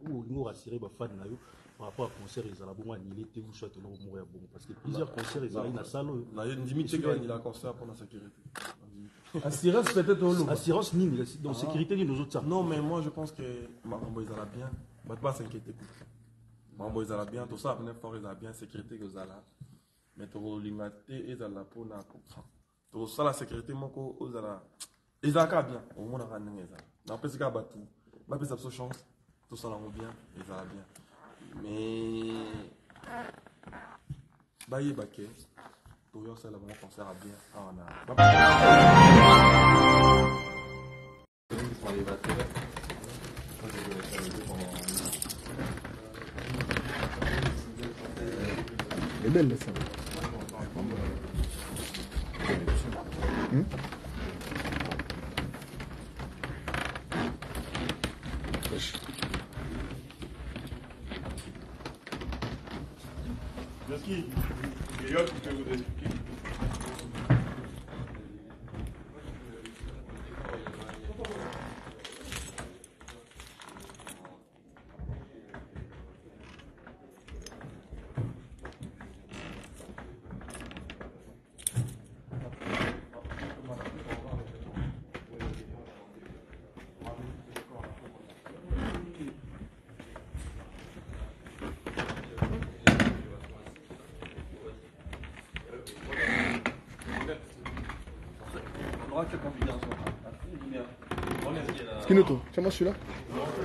Ou nous rassurer les fans par rapport à concert ils allaient bon annuler tes ou soit non mourir bon parce que plusieurs concerts ils allaient dans salle là il y a une limite que il a concert pour la sécurité. Assurance peut-être au lot. Assurance ni dans sécurité ni nos autres. Non mais moi je pense que Mambo ils allaient bien. Pas s'inquiéter. Mambo ils allaient bien tout ça après fort ils allaient bien sécurité que ils allaient. Mais trop limité ils allaient pour na tout ça la sécurité moi ko ils allaient. Ils allaient bien au moins on a rien ça. Dans plus que battu. Ma plus ça chance. Tout ça là bien, ils allaient bien. Mais Baye Baké, tout ça là mon concert à bien. On a. Elle est belle ça. Est-ce qu'il y a qui peut vous expliquer? Skinoto, tiens-moi celui-là.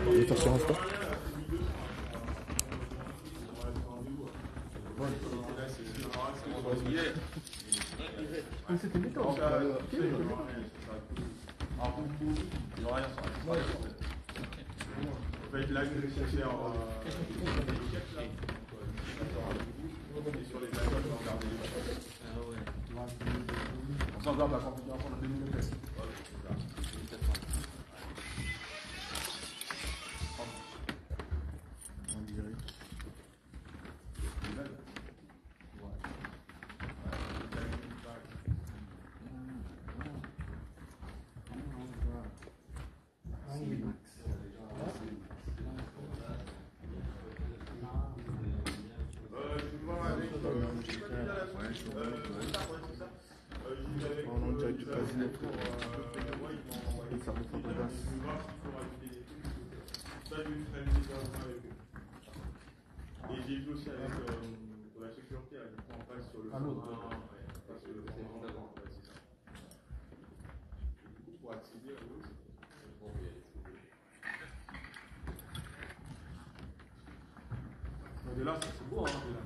Je vais faire sur Insta. C'était méthode. On s'en garde la configuration de 2013. Et j'ai vu aussi avec la sécurité, elle est en place sur le parce que c'est d'avant. Pour accéder à l'autre. De là, c'est beau, hein, de là.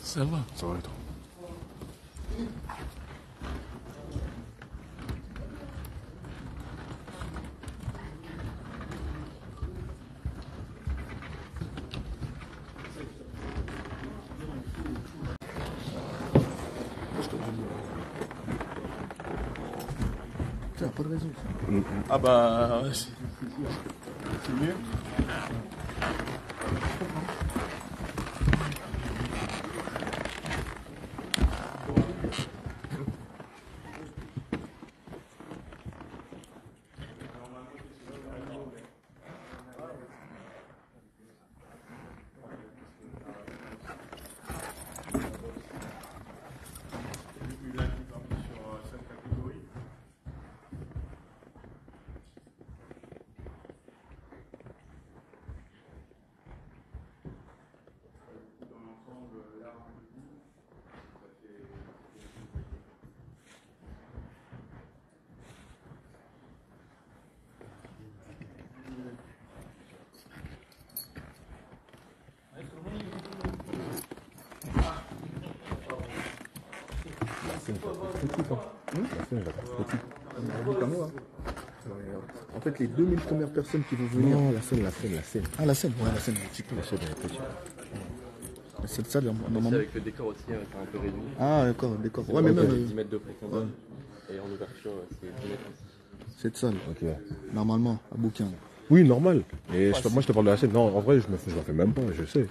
Ça va. Ça va et toi? Tiens, pas de raison. Ah bah, c'est mieux. C'est une petite, hein. La scène, elle va être petite. Comme moi, hein. En fait, les 2000 premières personnes qui vont venir. Non, la scène. Ah, la scène, ouais, la scène, un petit peu. La scène, elle est petite. Cette salle, normalement. Avec le décor aussi, c'est un peu réduit. Ah, d'accord, d'accord. Ouais, mais même. 10 mètres de profondeur. Et en ouverture, c'est 10 mètres. Cette salle, Ok. normalement, à Bouquin. Oui, normal. Et moi, je te parle de la scène. Non, en vrai, je la fais même pas, je sais. Et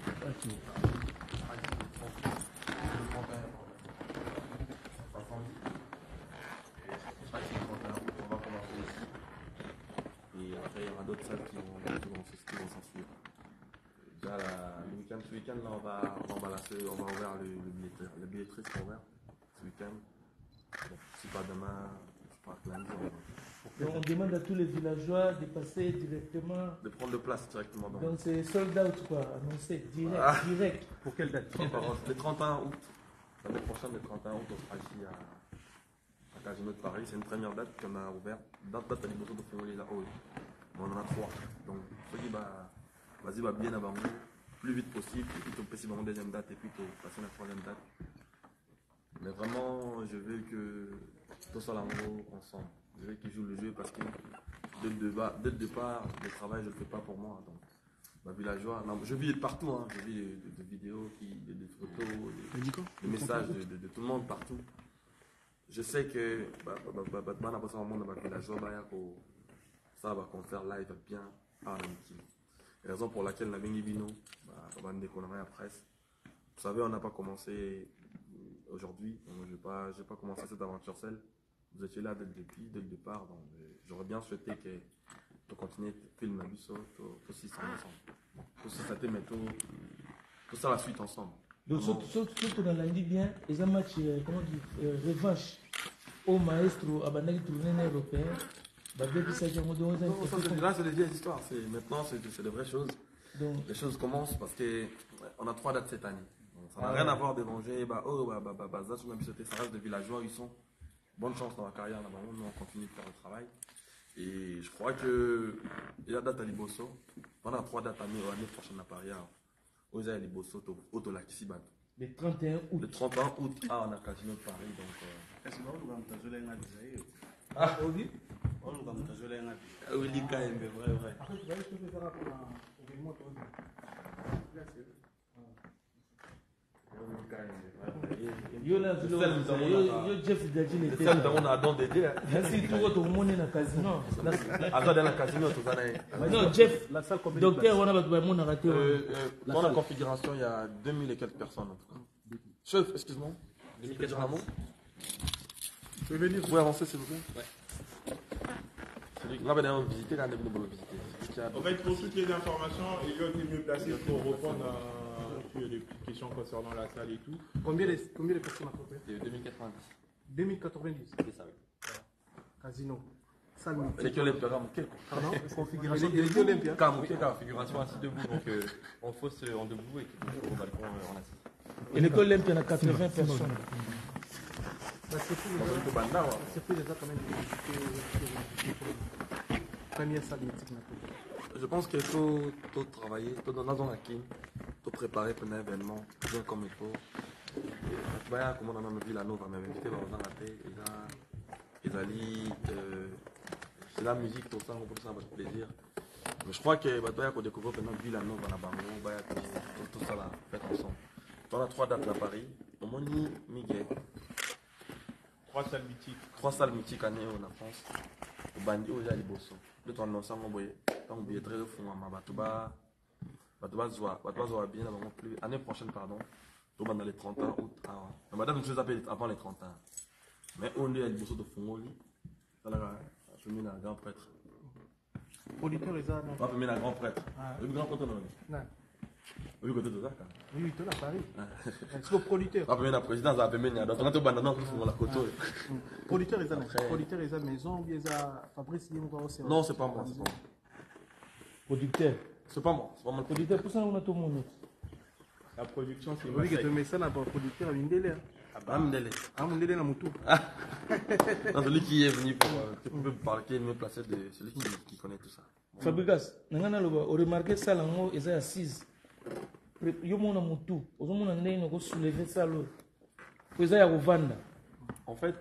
après, il y aura d'autres salles qui vont s'en suivre. Déjà, ce week-end, là, on va ouvrir le billetterie sera ouvert ce week-end. Bon, si pas demain, je crois que lundi, Donc on demande à tous les villageois de passer directement. de prendre de place directement dans Donc c'est sold out quoi, annoncé direct, direct. Pour quelle date? le 31 août. L'année prochaine, le 31 août, on sera ici à Casino de Paris. C'est une première date qu'on a ouverte. Date à l'immobilier de Fongoli là haut. On en a 3. Donc, il faut dire, vas-y, va bien avant nous, plus vite possible. Et puis, tu peux passer une deuxième date et puis tu passer la troisième date. Mais vraiment, je veux que tout ça ensemble. Je veux qu'ils jouent le jeu parce que dès le départ, le travail, je ne le fais pas pour moi. Donc, ma villageois, non, je vis partout, hein. Je vis des vidéos, des photos, des messages de tout le monde partout. Je sais que ça va qu'on faire live bien par l'amitié. La raison pour laquelle la Bengibino va me déconner à presse. Vous savez, on n'a pas commencé aujourd'hui, donc je n'ai pas commencé cette aventure seule. Vous étiez là dès le départ, donc j'aurais bien souhaité que tu continues à filmer la biso, tout ça ensemble. Tout ça, tout ça la suite ensemble. Donc surtout dans lundi bien, ils ont match, comment dire, revanche au maestro à Bandagi tournée européen. Là, c'est des vieilles histoires. Maintenant, c'est des vraies choses. Donc, les choses commencent parce qu'on a 3 dates cette année. Donc, ça n'a rien à voir de manger. Ça reste des villageois. Ils sont. Bonne chance dans la carrière là-bas. Nous, on continue de faire le travail. Et je crois que il y a date à Liboso. On a 3 dates l'année prochaine à Paris. Où il y a Liboso, au Tolakisibat. Le 31 août. Le 31 août, on a Casino de Paris. Donc, oui. Oui, quand même, vrai. Yo Jeff Dadji le celle dont on a don d'aider. Merci tout le monde na casino. Dans la casino tout ça. Non Jeff, la salle combien docteur on a pas mon raté. Dans la configuration, il y a 2000 et quelques personnes en tout cas. Chef, excuse-moi. 2000 quelques rameaux. Vous pouvez avancer s'il vous plaît. Ouais. Là, on va visiter, là, on va visiter. En fait, pour toutes les informations, Elliot est mieux placé pour répondre à des petites questions concernant la salle et tout. Combien de personnes à peu près? 2090. 2090. C'est ça, oui. Casino. Salle multi. C'est que les programmes. Pardon? Configuration de l'Olympia. Configuration assis debout, donc on fausse en debout et au balcon en assis. Et l'école Olympia, il y a 80 personnes. C'est plus déjà quand même première salle mythique. Je pense qu'il faut tout travailler, tout dans la zone tout préparer pour un événement bien comme il faut. Voilà comment on a vu la nouvelle, on va inviter, on va rater, c'est la musique, tout ça, on peut ça avec plaisir. Mais je crois que va qu'on découvre maintenant Villa Nova à Bango, tout ça là, fait ensemble. On a 3 dates à Paris, au moins Miguel. 3 salles mythiques. 3 salles mythiques en France. Au Bandi, au Jaliboso. Le 3 novembre, on voyait. Quand on voyait très fou, Batuba bien avant plus. Année prochaine, pardon. Tout dans les 30 ans août. Madame, je vous appelle avant les 30 ans. Mais on est à Liboso de Fongoli. Ça l'a fait un grand prêtre. Auditeur, ils ont. On va faire un grand prêtre. Le grand prêtre, non. Oui, côté de ça. Oui, tu es à Paris. C'est le producteur. On va faire la présidence, on va faire un la côte. Producteur, ils ont maison, ils ont Fabrice Limouba. Non, c'est pas moi. Producteur. C'est pas moi. C'est pas moi le producteur. Pour ça, on a tout le monde. La production, c'est oui, que tu mets ça là pour producteur à Mindele. Amundele. Amundele, na Moutou. Celui qui est venu pour me parler, me placer de celui qui connaît tout ça. Fabrikas, on remarque ça là, ils sont assises. Yo mona Moutou, aux hommes on a soulevé ça là. Ils sont à Rwanda. En fait,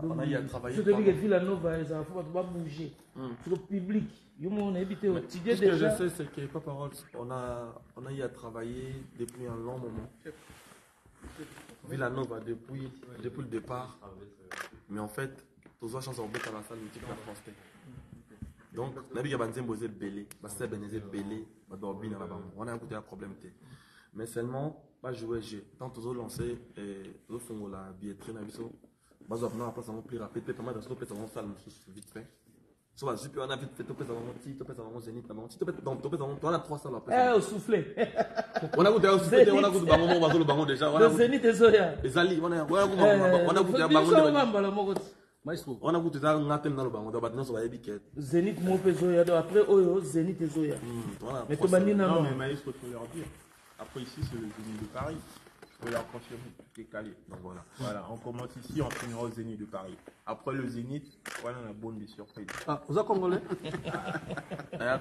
on a eu à travailler. Je te dis que Villanova, il faut pas bouger. C'est le public. On a évité au Ce que je sais, c'est que pas parole, on a eu à travailler depuis un long moment. Villanova depuis le départ. Mais en fait, tous les chances ont été à la salle multiple à France. Donc, on a vu qu'il y a des gens belés, on a un problème. Mais seulement, pas jouer j'ai tant tous lancé et le fond la billetterie na biso bazo apna après ça on plus rapide pas mal dans cette salle vite fait soit super on a vite fait tout ça on petit tout ça on zénith là tu peux donc tout on a 3 salles après au soufflé on a goûté au soufflé on a goûté bango on va le bango déjà le zénith et zoya les ali on a goûté bango on a goûté ça ngatem na le bango da batna so ba ebiket zénith mo pe zoya après oyo zénith et zoya mais to banina non mais maestro faut leur dire. Après ici c'est le Zénith de Paris. Il faut leur confirmer tout est calé. Donc voilà. Voilà, on commence ici, on finira au Zénith de Paris. Après le Zénith, voilà la bonne des surprises. Ah, vous êtes congolais?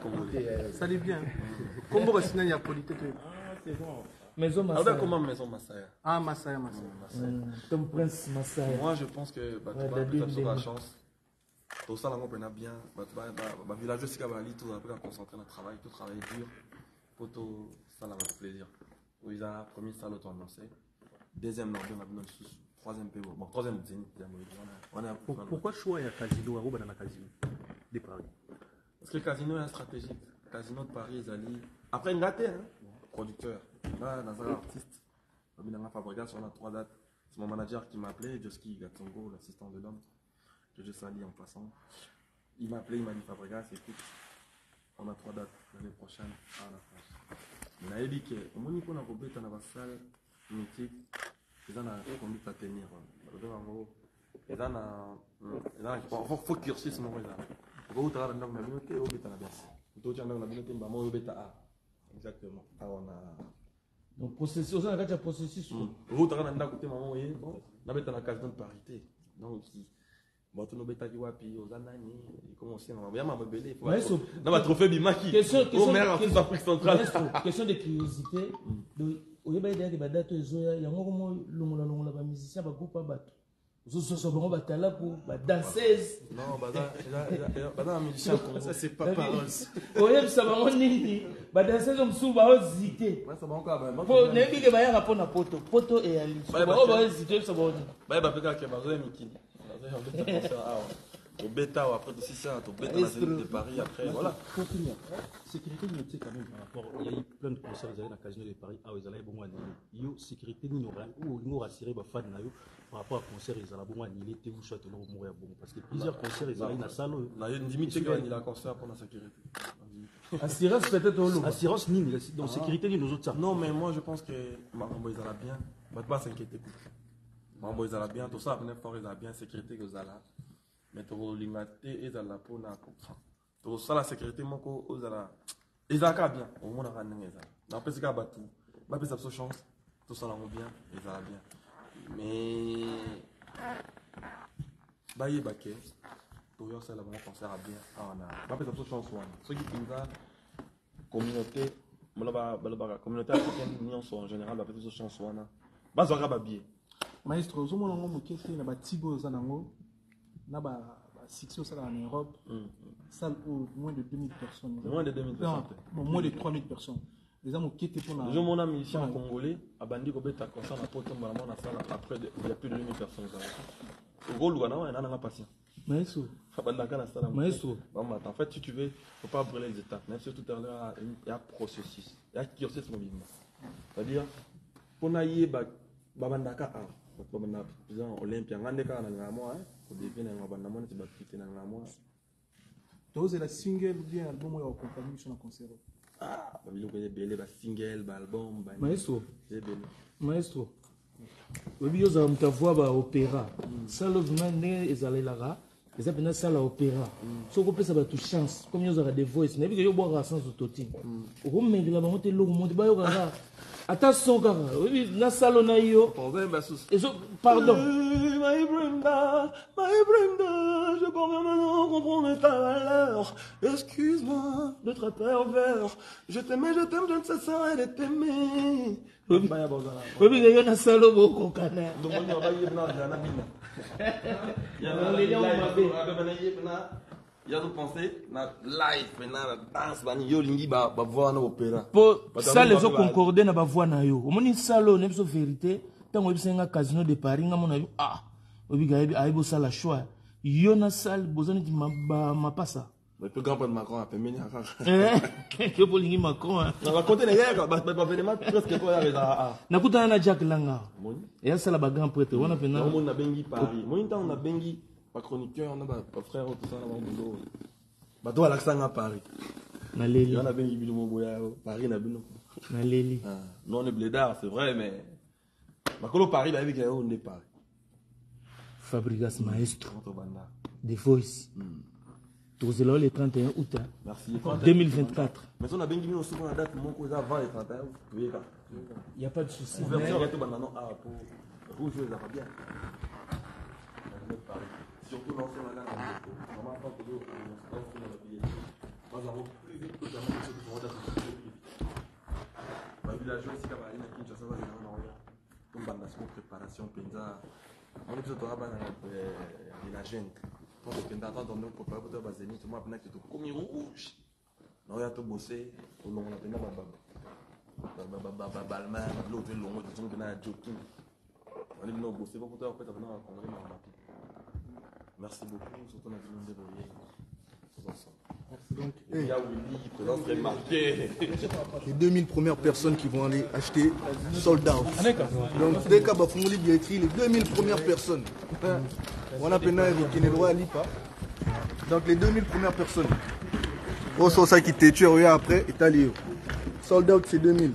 Congolais. Ça dit bien. Comment vous signez la politique? Ah, c'est bon. Maison Massaya. Comment Maison Massaya? Ah, Massaya. Tom Prince Massaya. Moi je pense que tu as la chance. Tout ça, on peut bien. Le village, c'est qu'il va aller tout après concentrer dans le travail, tout travailler dur. Pour tout ça, ça va faire plaisir. Ils ont premier salle annoncé. Deuxième, on a vu troisième PO. Bon, troisième, Pourquoi choix à Casino à Casino de Paris? Parce que le casino est stratégique. Le casino de Paris, ils allaient. Après, il gâté, hein. Producteur. Là, dans un artiste. On a Fabregas, on a 3 dates. C'est mon manager qui m'a appelé, Joski Gatsongo, l'assistant de l'homme, que je salue en passant. Il m'a appelé, il m'a dit Fabregas, écoute, on a 3 dates l'année prochaine à la France. Il a dit que, au moment où on a compris dans la salle mythique, ils ont conduit à tenir. Il faut cursus mon réseau. Exactement. Donc, processus, on a déjà processus. Vous avez un maman, on a la case de parité. Donc, bon, tu n'as pas dit wapi, aux années, il commence à m'embellir. Non, mais trophée Bimaki. Question de curiosité. Au lieu de dire que il y a un moment où les musiciens ne peuvent pas battre. Ils sont là pour danser. Non, un musicien. Ça, c'est pas parole. Au lieu de savoir on est danser comme sous va hésiter. Pour ne pas que va y répondre à poto et ali. Va hésiter ça va. Bah peut que bazo Miki. Au bêta après tout ça, au bêta de Paris après voilà. Pour finir, sécurité nous quand même par rapport, il y a eu plein de concerts dans le casino de Paris, ah ils allaient bon année. Yo sécurité nous nous rassurer ba fan na yo par rapport à concert ils allaient bon année, il était où soit au mourir bon parce que plusieurs concerts ils allaient dans salle. Na yo limite que il a concert pour la sécurité. Assurance peut-être au lot. Assurance nini donc sécurité nous autres ça. Non mais moi je pense que Mambo ils allaient bien, pas s'inquiéter. Mambo ils allaient bien, tout ça venait fort ils allaient bien sécurité que zala. Mais tu as limité et tu as la peau na comprend. Tu as la sécurité moko aux ala. Ils ont bien. Au moins on a gagné ça. Après c'est qu'à battu. Bah puis ça a chance. Tout ça là on bien. Ils ont bien. Mais bah y baké. Tout ça là on pense à bien. Ah on a. Bah puis ça a chance one. Ceux qui pinza communauté. Communauté africaine en général bah puis ça chance one. Bah ça va bien. Maestro, zo mona ngo mokete na batibo za nango. Na ba section ça en Europe, salle pour moins de 2000 personnes. Moins de 2000 personnes. Non, moins de 3000 personnes. Les hommes qui étaient pour la. Je mon ami ici en Congolais, a bandi ko beta concert na poto mama na salle après il y a plus de 2000 personnes. Au gros Luana on a patient. Maestro. Maestro. En fait si tu veux, faut pas brûler les étapes. Même si tout à l'heure il y a processus. Il y a cursus mobilement. C'est-à-dire pour naïe babandaka président Olympia ngandeka na ngamo au début na ngabanda mona tibakite na ngamo tous la single bien album ya compagnie sur un concert babilo ko belé ba single ba album ba maestro webi yo za mtavua ba opéra ça le vient ezalelaka eza pena sala opéra soko pesa ba tu chance comme yo za des voice na bi yo boira sans autotune o ko mengela ba mote lo monde ba yo kaka Attention, kaka. Oui, na salo na yo. Pardon. My Brenda, je comprends maintenant comprendre ta valeur. Excuse-moi d'être pervers. Je t'aime, je ne cesserai de t'aimer. Oui, yo na salo boko kana. Donc on va y aller il y a d'autres pensées, na live, maintenant la danse, bani yo lingi ba voir na opéra. Pour ça les autres concordés na ba voir na yo. Omoni salo ne biso vérité, tango bisenga casino de Paris nga mona yo ah. Obi gabi aibo sala choix. Yo na sal bozani di ma passa. Le plus grand point de Macron a fait mener à que pour lingi Macron. On va compter les gars, ba venema presque quoi avec ah. Na kutana na Jack Langa. Et ça la ba grand prêtre, on a fait na. On a bengi Paris. Moi on a bengi pas chroniqueur, on a pas frère tout ça là boulot. Ba toi l'accent à Paris. Na Leli. On a bengi Bilou Boya Paris na bino. Na Leli. Non le blédard, c'est vrai mais Makolo Paris là avec on est Paris. Fabregas Maestro. The Voice. Tous le 31 août. Merci. 2024. Mais on a bien mis souvent la date mon cause avant le 31 août. Il n'y a pas de souci. Ouverture à tout maintenant pour jouer les Arabiens. Surtout dans ce magasin. Normalement pas que nous on avons plus vite que dans ce qui vont être. Ma villageois ici comme à Kinshasa va venir en Orient. Comme bandation préparation penza. On est plutôt à la gente. Quand on est en train de préparer pour te baser, tout le monde a tout comme rouge. Non, il y a tout bossé. Au long, on a peine à balman, l'autre long, tout le monde a joking. On est venu bosser pour te faire un congrès. Merci beaucoup, surtout on a venu débrouiller. Il y a Willy, présence très marquée. Les 2000 premières personnes qui vont aller acheter sold out. Donc, dès qu'il y a des billetteries, les 2000 premières personnes. On a peine à évoquer les droits à l'IPA. Donc, les 2000 premières personnes. Oh, c'est ça qui t'es tué après, et t'as lié. Sold out, c'est 2000.